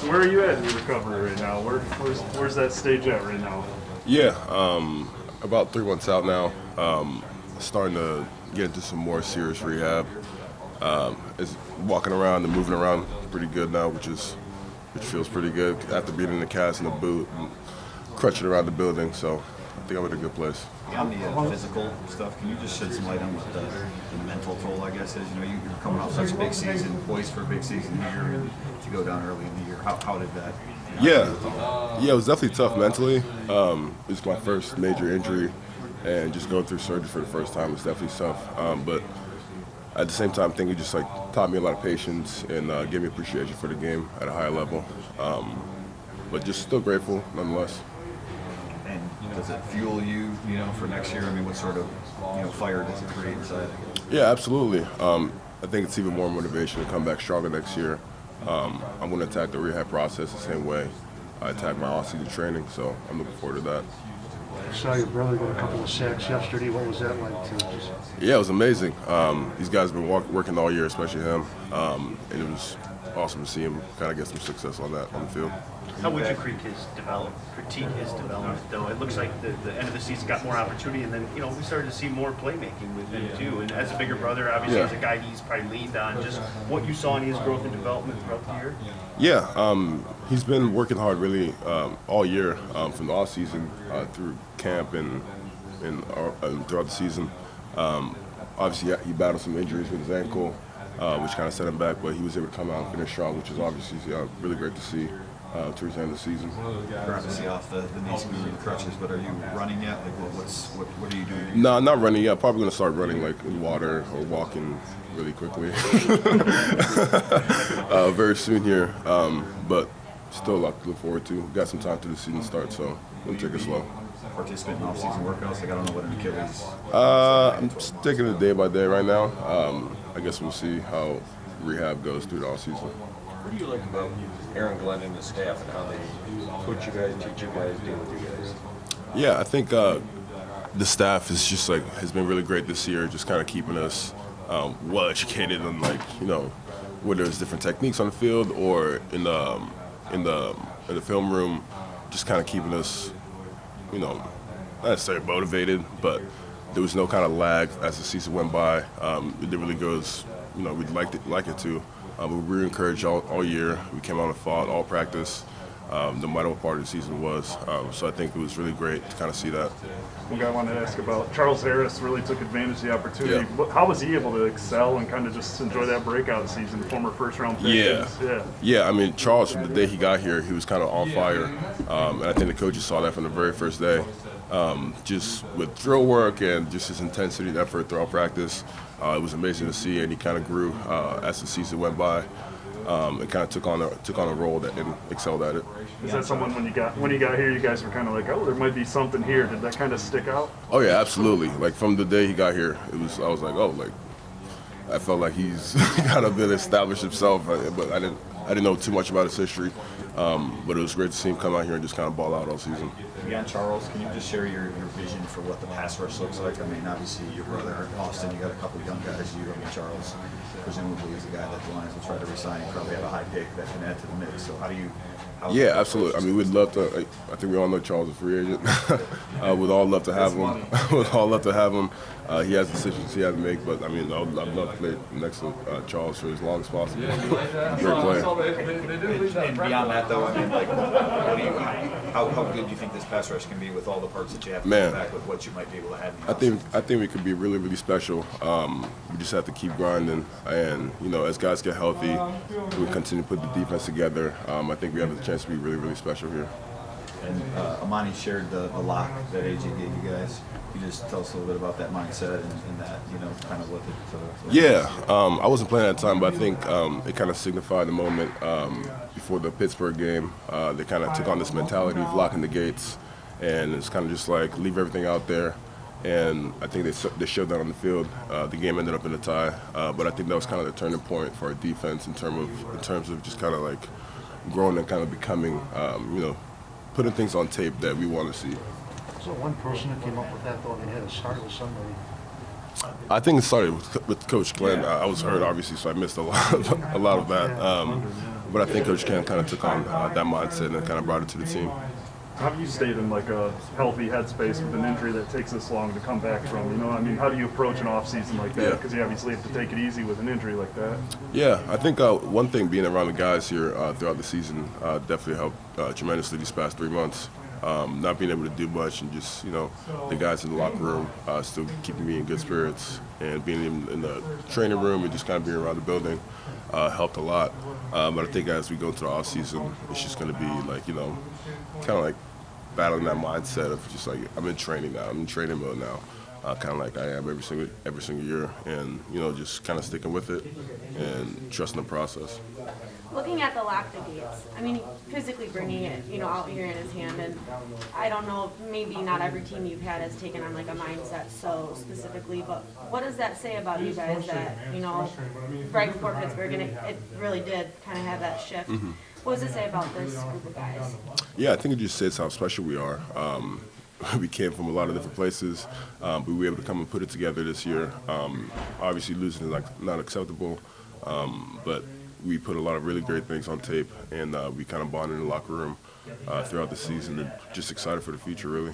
where are you at in your recovery right now? Where's that stage at right now? Yeah, about 3 months out now. Starting to get into some more serious rehab. Is walking around and moving around pretty good now, which feels pretty good after being in the cast in the boot and crutching around the building. So I think I'm in a good place. On the physical stuff, can you just shed some light on what the mental toll, I guess, is? You know, you're coming off such a big season, poised for a big season here, and to go down early in the year. How did that? Yeah, it was definitely tough mentally. It was my first major injury, and just going through surgery for the first time was definitely tough. But at the same time, I think it just taught me a lot of patience and gave me appreciation for the game at a higher level. But just still grateful nonetheless. And does it fuel you, for next year? I mean, what sort of, fire does it create inside? Yeah, absolutely. I think it's even more motivation to come back stronger next year. I'm going to attack the rehab process the same way I attack my off-season training, so I'm looking forward to that. I saw your brother get a couple of sacks yesterday. What was that like? Yeah, it was amazing. These guys have been working all year, especially him, and it was awesome to see him kind of get some success on the field. How would you critique his development, though? It looks like the end of the season got more opportunity, and then, we started to see more playmaking with him, too. And as a bigger brother, obviously, as a guy he's probably leaned on, just what you saw in his growth and development throughout the year? Yeah, he's been working hard really all year, from the offseason through camp and throughout the season. Obviously, he battled some injuries with his ankle, which kind of set him back, but he was able to come out and finish strong, which is obviously really great to see. Towards the end of the season. You're obviously off the knees and the crutches, but are you running yet? Like, what are you doing? No, not running yet. Probably going to start running like in water or walking really quickly very soon here. But still a lot to look forward to. Got some time till the season starts, so we'll take it slow. Participant in off-season workouts? Like, I don't know what an Achilles. I'm taking it day by day right now. I guess we'll see how rehab goes through the off-season. What do you like about Aaron Glenn and the staff and how they coach you guys, teach you guys, deal with you guys? Yeah, I think the staff is just has been really great this year, just kind of keeping us well educated on whether there's different techniques on the field or in the film room, just kind of keeping us not necessarily motivated, but there was no kind of lag as the season went by. It really goes, we'd like it to. We were encouraged all year. We came out and fought all practice, no matter what part of the season was. So I think it was really great to kind of see that. One guy I wanted to ask about, Charles Harris really took advantage of the opportunity. Yeah. How was he able to excel and kind of just enjoy that breakout season, former first-round pick? Yeah, I mean, Charles, from the day he got here, he was kind of on fire. And I think the coaches saw that from the very first day. Just with drill work and just his intensity and effort throughout practice. It was amazing to see, and he kind of grew as the season went by. And kind of took on a role and excelled at it. Is that someone when you got here, you guys were kind of like, oh, there might be something here? Did that kind of stick out? Oh yeah, absolutely. Like from the day he got here, I was like, oh, I felt like he's kind of been established himself, but I didn't know too much about his history. But it was great to see him come out here and just kind of ball out all season. Beyond Charles, can you just share your vision for what the pass rush looks like? I mean, obviously your brother Austin, you got a couple of young guys. Charles presumably is a guy that the Lions will try to resign. Probably have a high pick that can add to the mix. So Yeah, absolutely. I mean, we'd love to. I think we all know Charles is a free agent. We'd all love to have him. We'd all love to have him. He has decisions he has to make, but I mean, I'd love to play next to Charles for as long as possible. Great player. And beyond that, though, I mean, how good do you think this pass rush can be with all the parts that you have to come back with what you might be able to have? I think we could be really, really special. We just have to keep grinding, and as guys get healthy, we continue to put the defense together. I think we have a chance to be really, really special here. And Amani shared the lock that AJ gave you guys. Can you just tell us a little bit about that mindset and that, kind of what the... Yeah, I wasn't playing at the time, but I think it kind of signified the moment before the Pittsburgh game. They kind of took on this mentality of locking the gates, and it's kind of just like leave everything out there. And I think they showed that on the field. The game ended up in a tie, but I think that was kind of the turning point for our defense in terms of just kind of like growing and kind of becoming, putting things on tape that we want to see. So one person that came up with that, though, they had to start with somebody. I think it started with Coach Glenn. I was hurt, obviously, so I missed a lot of that. but I think Coach Ken kind of took on that mindset and kind of brought it to the team. How do you stay in like a healthy headspace with an injury that takes this long to come back from? You know, I mean, how do you approach an off season like that? Yeah. Because you obviously have to take it easy with an injury like that. Yeah, I think one thing being around the guys here throughout the season definitely helped tremendously these past 3 months. Not being able to do much and just, you know, the guys in the locker room still keeping me in good spirits, and being in the training room and just kind of being around the building helped a lot. But I think as we go into the off season, it's just going to be like, you know, kind of like battling that mindset of just like, I'm in training now, I'm in training mode now, kind of like I am every single year, and, you know, just kind of sticking with it and trusting the process. Looking at the lactigates, I mean, physically bringing it, you know, out here in his hand, and I don't know, maybe not every team you've had has taken on like a mindset so specifically, but what does that say about you guys that, you know, right before Pittsburgh, and it really did kind of have that shift. What does it say about this group of guys? Yeah, I think it just says how special we are. We came from a lot of different places, but we were able to come and put it together this year. Obviously, losing is not acceptable, but we put a lot of really great things on tape, and we kind of bonded in the locker room throughout the season, and just excited for the future, really.